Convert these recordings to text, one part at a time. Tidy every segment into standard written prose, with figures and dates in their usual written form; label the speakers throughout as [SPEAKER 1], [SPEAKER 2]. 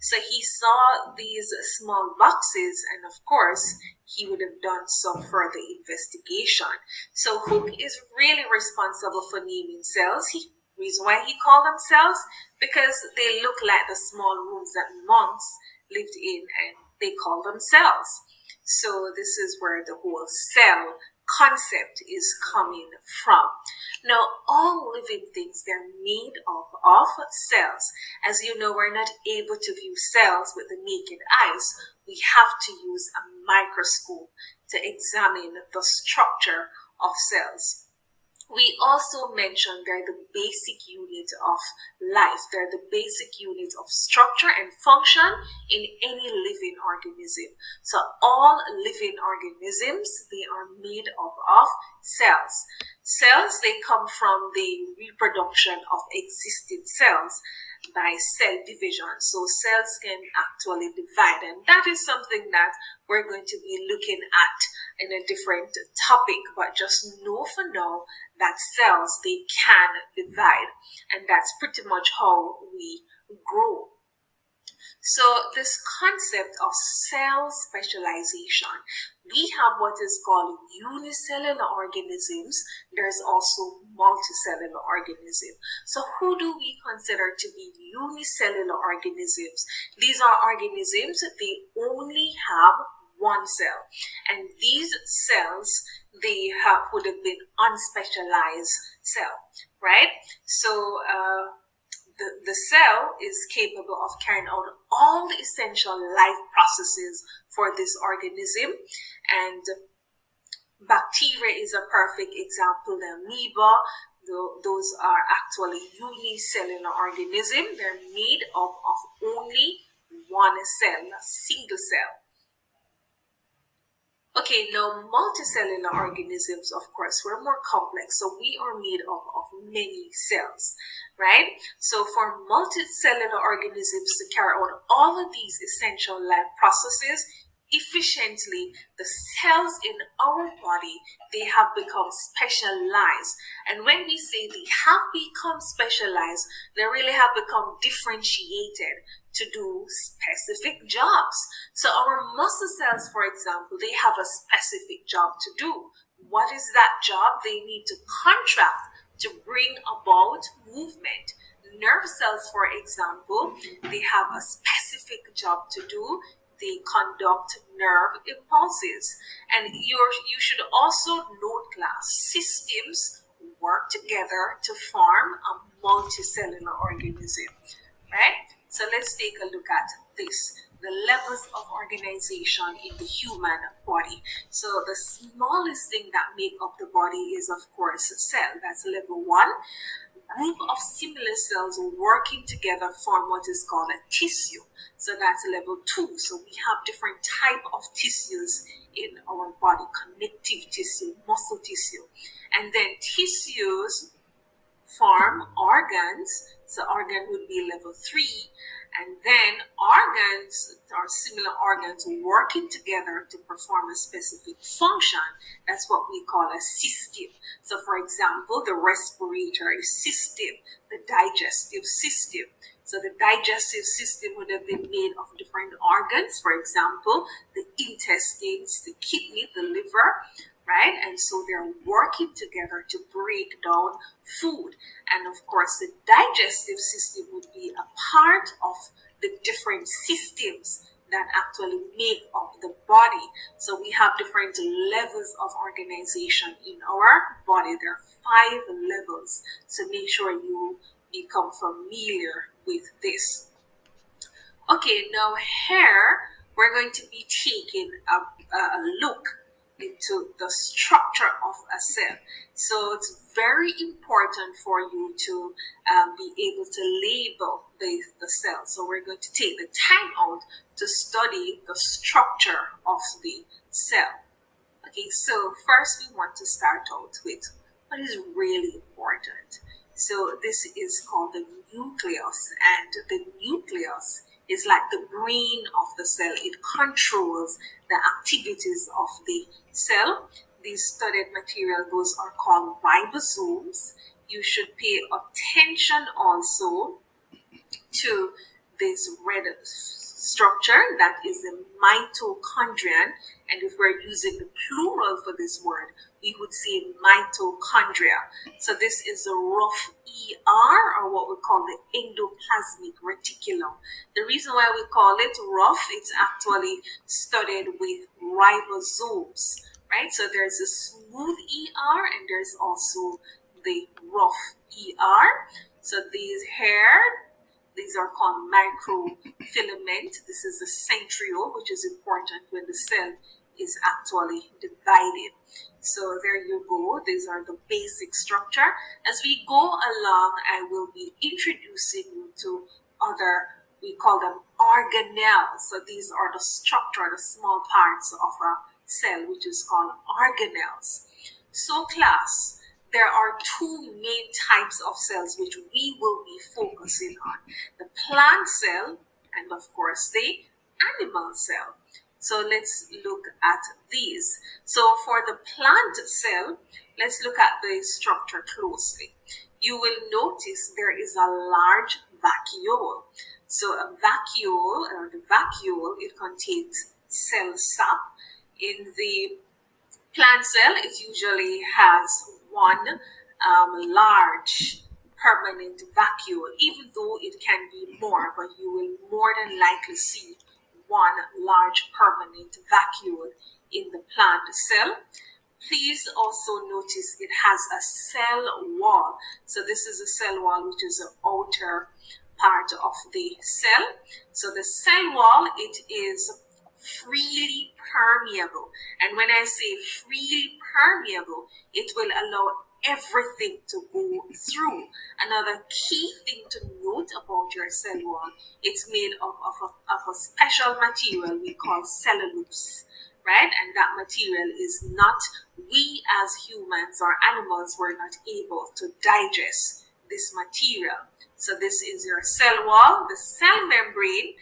[SPEAKER 1] So he saw these small boxes, and of course, he would have done some further investigation. So Hooke is really responsible for naming cells. Reason why he called them cells, because they look like the small rooms that monks lived in, and they call them cells. So this is where the whole cell concept is coming from. Now, all living things, they're made up of cells. As you know, we're not able to view cells with the naked eyes. We have to use a microscope to examine the structure of cells. We also mentioned they're the basic unit of life. They're the basic unit of structure and function in any living organism. So all living organisms, they are made up of cells. Cells, they come from the reproduction of existing cells by cell division. So cells can actually divide, and that is something that we're going to be looking at in a different topic, but just know for now that cells, they can divide, and that's pretty much how we grow. So this concept of cell specialization, we have what is called unicellular organisms. There's also multicellular organisms. So who do we consider to be unicellular organisms? These are organisms that they only have one cell, and these cells, they would have been unspecialized cell, right? So the cell is capable of carrying out all the essential life processes for this organism, and bacteria is a perfect example. The amoeba, those are actually unicellular organisms. They're made up of only one cell, a single cell. Okay, now multicellular organisms, of course, we're more complex, so we are made up of many cells, right? So for multicellular organisms to carry out all of these essential life processes efficiently, the cells in our body, they have become specialized. And when we say they have become specialized, they really have become differentiated to do specific jobs. So our muscle cells, for example, they have a specific job to do. What is that job? They need to contract to bring about movement. Nerve cells, for example, they have a specific job to do. They conduct nerve impulses. And you should also note, class, systems work together to form a multicellular organism, right? So let's take a look at this, the levels of organization in the human body. So the smallest thing that make up the body is, of course, a cell. That's level 1. A group of similar cells working together form what is called a tissue. So that's level 2. So we have different type of tissues in our body: connective tissue, muscle tissue, and then tissues form organs. So organ would be level 3, and then organs or similar organs working together to perform a specific function. That's what we call a system. So for example, the respiratory system, the digestive system. So the digestive system would have been made of different organs, for example, the intestines, the kidney, the liver, right? And so they're working together to break down food. And of course, the digestive system would be a part of the different systems that actually make up the body. So we have different levels of organization in our body. There are 5 levels. So make sure you become familiar with this. Okay, now here we're going to be taking a look into the structure of a cell. So it's very important for you to be able to label the cell. So we're going to take the time out to study the structure of the cell. Okay, so first we want to start out with what is really important. So this is called the nucleus, and the nucleus is like the brain of the cell. It controls the activities of the cell. These studied material, those are called ribosomes. You should pay attention also to this red structure, that is the mitochondrion. And if we're using the plural for this word, we would say mitochondria. So this is the rough ER, or what we call the endoplasmic reticulum. The reason why we call it rough, it's actually studied with ribosomes, right? So there's a smooth ER and there's also the rough ER. So these are called microfilament. This is the centriole, which is important when the cell is actually divided. So there you go. These are the basic structure. As we go along, I will be introducing you to other, we call them organelles. So these are the structure, the small parts of a cell, which is called organelles. So class, there are two main types of cells which we will be focusing on: the plant cell and of course the animal cell. So let's look at these. So for the plant cell, let's look at the structure closely. You will notice there is a large vacuole. So a vacuole, or the vacuole, it contains cell sap. In the plant cell, it usually has one large permanent vacuole, even though it can be more, but you will more than likely see one large permanent vacuole in the plant cell. Please also notice it has a cell wall. So this is a cell wall, which is the outer part of the cell. So the cell wall, it is freely permeable. And when I say freely permeable, it will allow everything to go through. Another key thing to note about your cell wall, it's made up of a special material we call cellulose, right? And that material is not, we as humans or animals were not able to digest this material. So this is your cell wall. The cell membrane,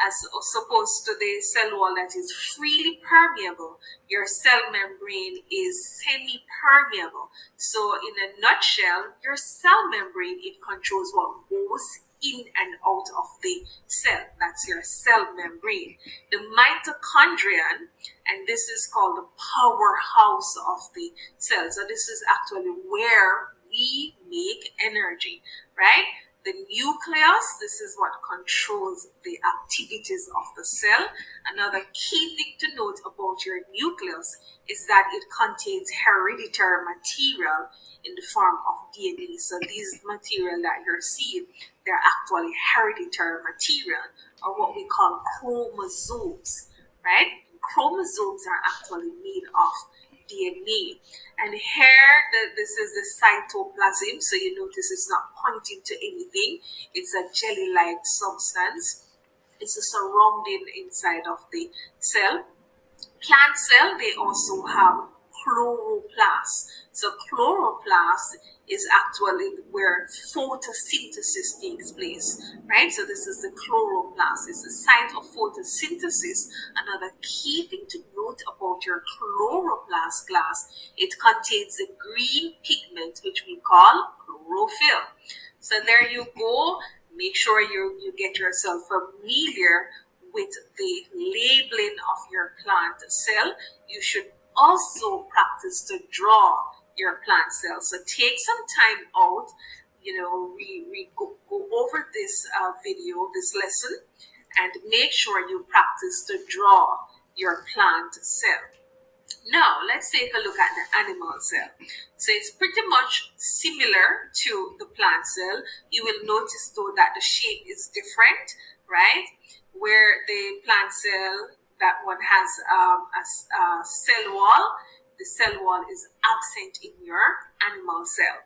[SPEAKER 1] as opposed to the cell wall that is freely permeable, your cell membrane is semi-permeable. So in a nutshell, your cell membrane, it controls what goes in and out of the cell. That's your cell membrane. The mitochondrion, and this is called the powerhouse of the cell. So this is actually where we make energy, right? The nucleus, this is what controls the activities of the cell. Another key thing to note about your nucleus is that it contains hereditary material in the form of DNA. So these material that you're seeing, they're actually hereditary material, or what we call chromosomes, right? Chromosomes are actually made of DNA. And here, this is the cytoplasm. So you notice it's not pointing to anything. It's a jelly-like substance. It's a surrounding inside of the cell. Plant cell, they also have chloroplasts. So chloroplast is actually where photosynthesis takes place, right? So this is the chloroplast. It's a site of photosynthesis. Another key thing to note about your chloroplast class, it contains the green pigment which we call chlorophyll. So there you go. Make sure you get yourself familiar with the labeling of your plant cell. You should also practice to draw your plant cell. So take some time out, we go over this video, this lesson, and make sure you practice to draw your plant cell. Now, let's take a look at the animal cell. So it's pretty much similar to the plant cell. You will notice though that the shape is different, right? Where the plant cell, that one has a cell wall, the cell wall is absent in your animal cell.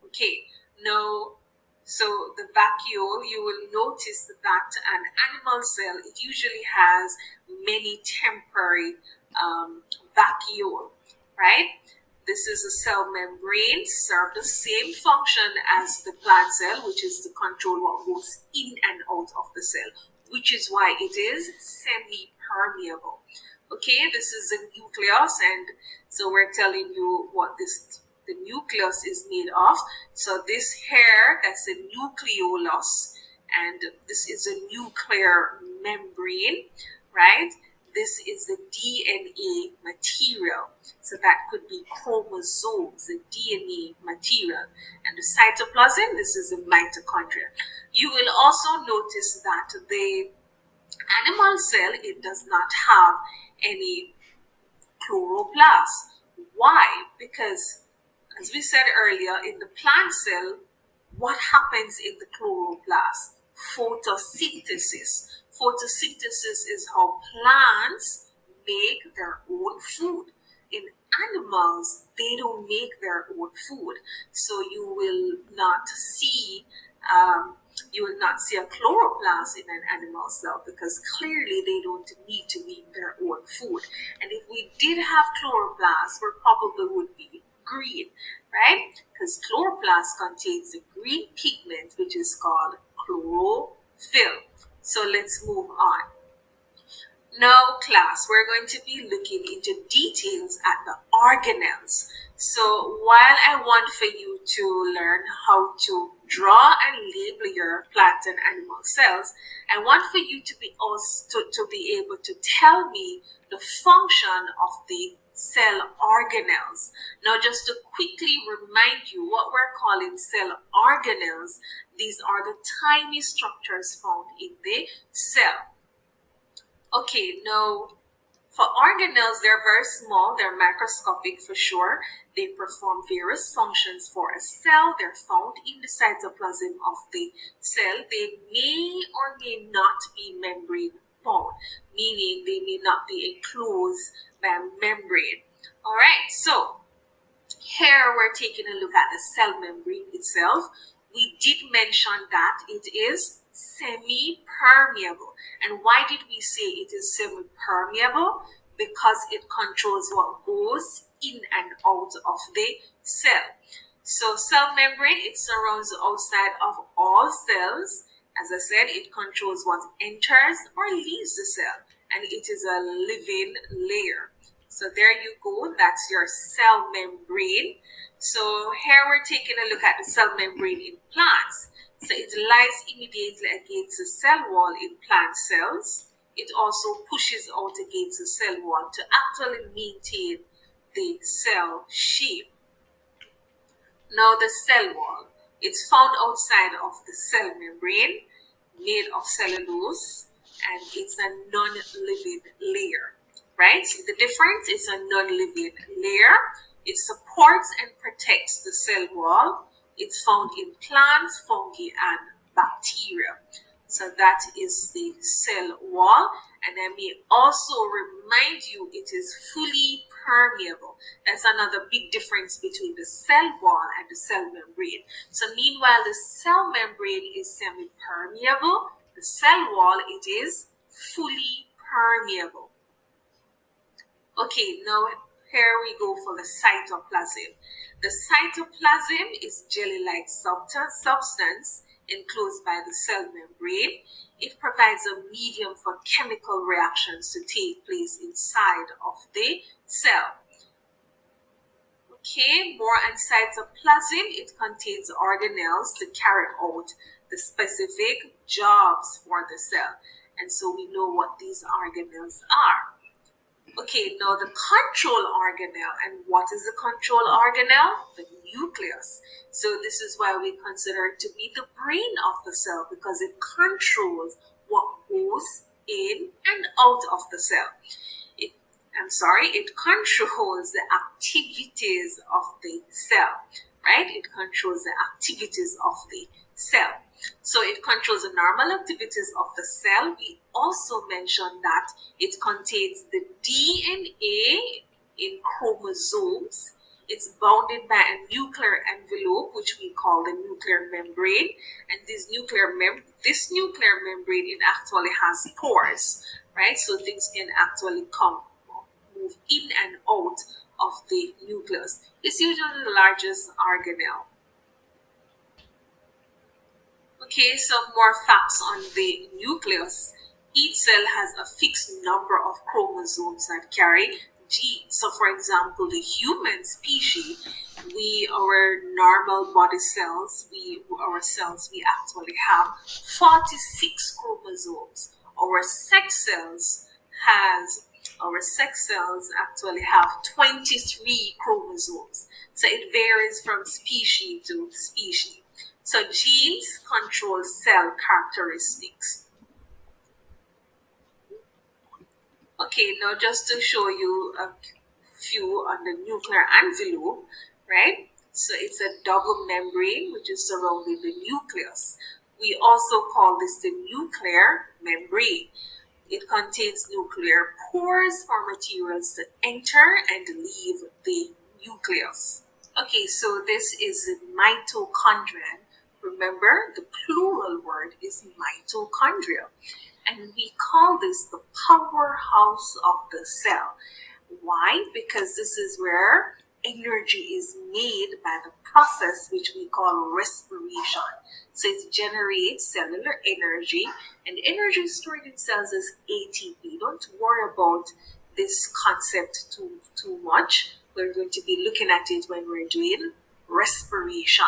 [SPEAKER 1] Okay, now, so the vacuole, you will notice that an animal cell, it usually has many temporary vacuole, right? This is a cell membrane, serve the same function as the plant cell, which is to control what goes in and out of the cell, which is why it is semi-permeable. Okay, this is the nucleus, and so we're telling you what the nucleus is made of. So this here, that's the nucleolus, and this is a nuclear membrane, right? This is the DNA material. So that could be chromosomes, the DNA material. And the cytoplasm, this is the mitochondria. You will also notice that the animal cell, it does not have any chloroplasts. Why? Because, as we said earlier, in the plant cell, what happens in the chloroplast? Photosynthesis. Photosynthesis is how plants make their own food. In animals, they don't make their own food, so you will not see a chloroplast in an animal cell because clearly they don't need to make their own food. And if we did have chloroplasts, we probably would be green, right? Because chloroplast contains the green pigment which is called chlorophyll. So let's move on. Now, class, we're going to be looking into details at the organelles. So while I want for you to learn how to draw and label your plant and animal cells, I want for you to be able to tell me the function of the cell organelles. Now, just to quickly remind you what we're calling cell organelles, these are the tiny structures found in the cell. Okay, now for organelles, they're very small, they're microscopic for sure. They perform various functions for a cell. They're found in the cytoplasm of the cell. They may or may not be membrane bound, meaning they may not be enclosed by a membrane. All right, so here we're taking a look at the cell membrane itself. We did mention that it is semi-permeable. And why did we say it is semi-permeable? Because it controls what goes in and out of the cell. So cell membrane, it surrounds the outside of all cells. As I said, it controls what enters or leaves the cell. And it is a living layer. So there you go, that's your cell membrane. So here we're taking a look at the cell membrane in plants. So it lies immediately against the cell wall in plant cells. It also pushes out against the cell wall to actually maintain the cell shape. Now the cell wall, it's found outside of the cell membrane, made of cellulose, and it's a non-living layer. Right? The difference is a non-living layer. It supports and protects the cell wall. It's found in plants, fungi, and bacteria. So that is the cell wall. And I may also remind you it is fully permeable. That's another big difference between the cell wall and the cell membrane. So meanwhile, the cell membrane is semi-permeable. The cell wall, it is fully permeable. Okay, now here we go for the cytoplasm. The cytoplasm is jelly-like substance enclosed by the cell membrane. It provides a medium for chemical reactions to take place inside of the cell. Okay, more on cytoplasm. It contains organelles to carry out the specific jobs for the cell. And so we know what these organelles are. Okay, now the control organelle. And what is the control organelle? The nucleus. So this is why we consider it to be the brain of the cell, because it controls what goes in and out of the cell. It controls the activities of the cell, right? It controls the activities of the cell. So it controls the normal activities of the cell. We also mentioned that it contains the DNA in chromosomes. It's bounded by a nuclear envelope, which we call the nuclear membrane. And this nuclear membrane, it actually has pores, right? So things can actually move in and out of the nucleus. It's usually the largest organelle. Okay, some more facts on the nucleus. Each cell has a fixed number of chromosomes that carry genes. So for example, the human species, our normal body cells, we actually have 46 chromosomes. Has our sex cells actually have 23 chromosomes. So it varies from species to species. So genes control cell characteristics. Okay, now just to show you a few on the nuclear envelope, right? So it's a double membrane which is surrounding the nucleus. We also call this the nuclear membrane. It contains nuclear pores for materials to enter and leave the nucleus. Okay, so this is the mitochondria. Remember, the plural word is mitochondria. And we call this the powerhouse of the cell. Why? Because this is where energy is made by the process which we call respiration. So it generates cellular energy, and energy stored in cells is ATP. Don't worry about this concept too much. We're going to be looking at it when we're doing respiration.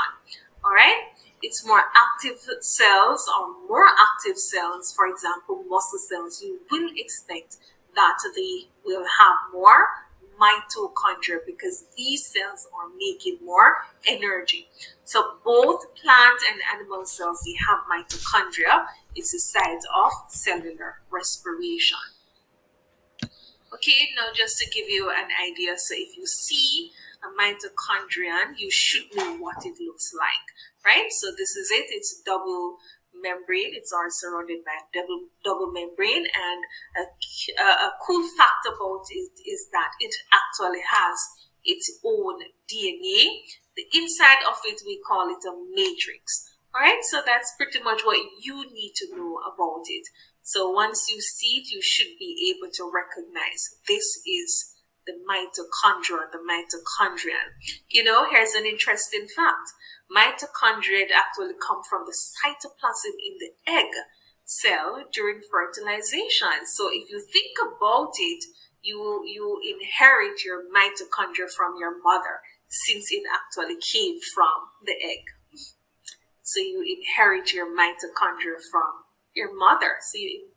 [SPEAKER 1] All right? It's more active cells or more active cells, for example, muscle cells, you will expect that they will have more mitochondria because these cells are making more energy. So both plant and animal cells, they have mitochondria. It's a side of cellular respiration. Okay, now just to give you an idea, so if you see a mitochondrion, you should know what it looks like, right? So this is it. It's double membrane. It's all surrounded by a double membrane, and a cool fact about it is that it actually has its own DNA. The inside of it, we call it a matrix. All right, so that's pretty much what you need to know about it. So once you see it, you should be able to recognize this is the mitochondria, the mitochondrion. You know, here's an interesting fact. Mitochondria actually come from the cytoplasm in the egg cell during fertilization. So if you think about it, you inherit your mitochondria from your mother since it actually came from the egg. So you inherit your mitochondria from your mother. So you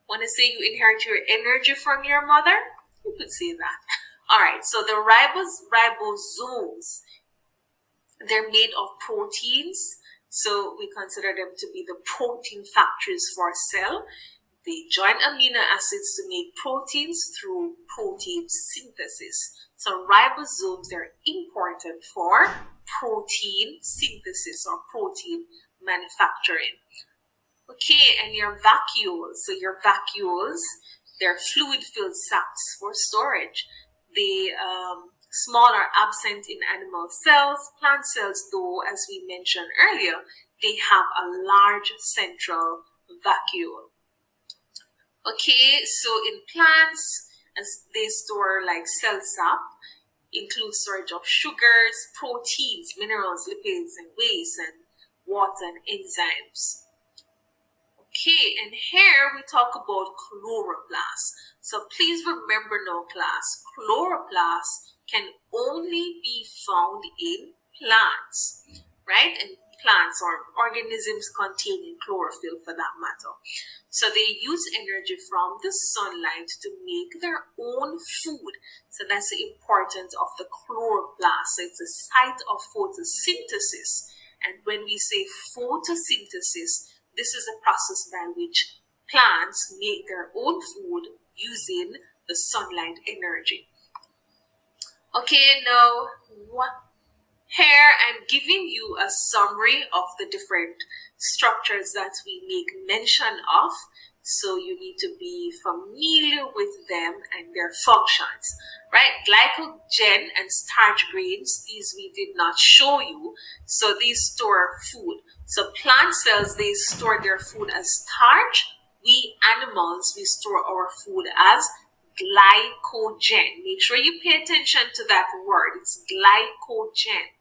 [SPEAKER 1] want to say you inherit your energy from your mother? You could say that. All right, so the ribosomes, they're made of proteins. So we consider them to be the protein factories for a cell. They join amino acids to make proteins through protein synthesis. So ribosomes are important for protein synthesis or protein manufacturing. Okay, and your vacuoles. So your vacuoles, they're fluid-filled sacs for storage. They small are absent in animal cells. Plant cells, though, as we mentioned earlier, they have a large central vacuole. Okay, so in plants, as they store like cell sap, include storage of sugars, proteins, minerals, lipids, and waste, and water and enzymes. Okay, and here we talk about chloroplasts. So please remember now, class, chloroplasts can only be found in plants, right? And plants or organisms containing chlorophyll for that matter. So they use energy from the sunlight to make their own food. So that's the importance of the chloroplast. So it's a site of photosynthesis. And when we say photosynthesis, this is a process by which plants make their own food using the sunlight energy. Okay, now here I'm giving you a summary of the different structures that we make mention of. So you need to be familiar with them and their functions, right? Glycogen and starch grains, these we did not show you. So these store food. So plant cells, they store their food as starch. We animals, we store our food as glycogen. Make sure you pay attention to that word. It's glycogen,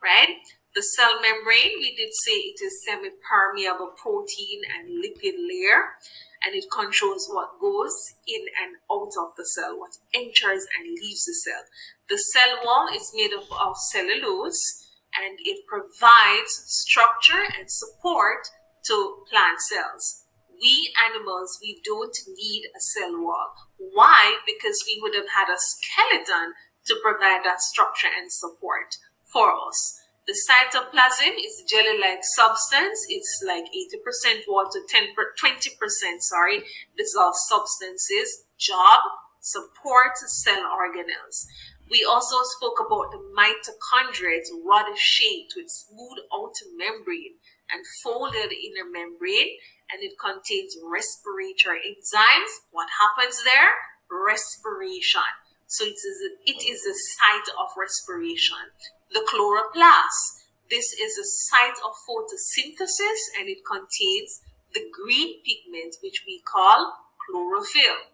[SPEAKER 1] right? The cell membrane, we did say it is semi-permeable protein and lipid layer. and it controls what goes in and out of the cell, what enters and leaves the cell. The cell wall is made up of cellulose, and it provides structure and support to plant cells. We animals, we don't need a cell wall. Why? Because we would have had a skeleton to provide that structure and support for us. The cytoplasm is jelly-like substance. It's like 80% water, 20% dissolved substances. Job, support cell organelles. We also spoke about the mitochondria. It's rod-shaped with smooth outer membrane and folded inner membrane, and it contains respiratory enzymes. What happens there? Respiration. So it is a site of respiration. The chloroplasts. This is a site of photosynthesis, and it contains the green pigment which we call chlorophyll.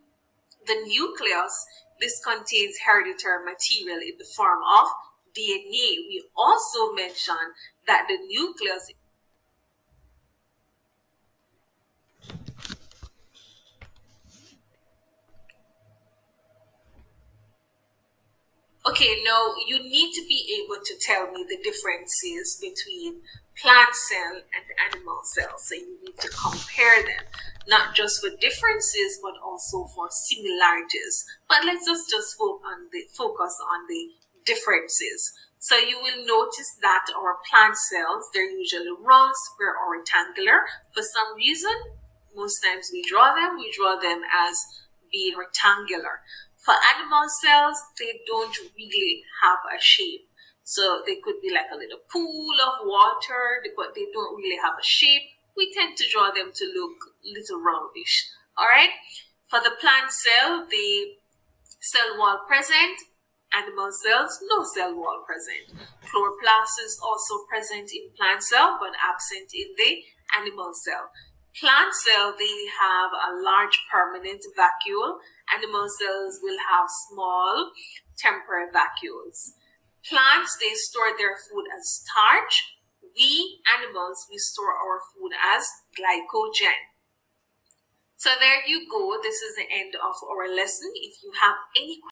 [SPEAKER 1] The nucleus. This contains hereditary material in the form of DNA. We also mentioned that the nucleus Okay, now you need to be able to tell me the differences between plant cell and animal cell. So you need to compare them, not just for differences, but also for similarities. But let's just focus on the differences. So you will notice that our plant cells, they're usually round, square, or rectangular. For some reason, most times we draw them as being rectangular. For animal cells, they don't really have a shape. So they could be like a little pool of water, but they don't really have a shape. We tend to draw them to look a little roundish. All right. For the plant cell, the cell wall present. Animal cells, no cell wall present. Chloroplasts is also present in plant cell, but absent in the animal cell. Plant cell, they have a large permanent vacuole. Animal cells will have small temporary vacuoles. Plants, they store their food as starch. We animals, we store our food as glycogen. So there you go. This is the end of our lesson. If you have any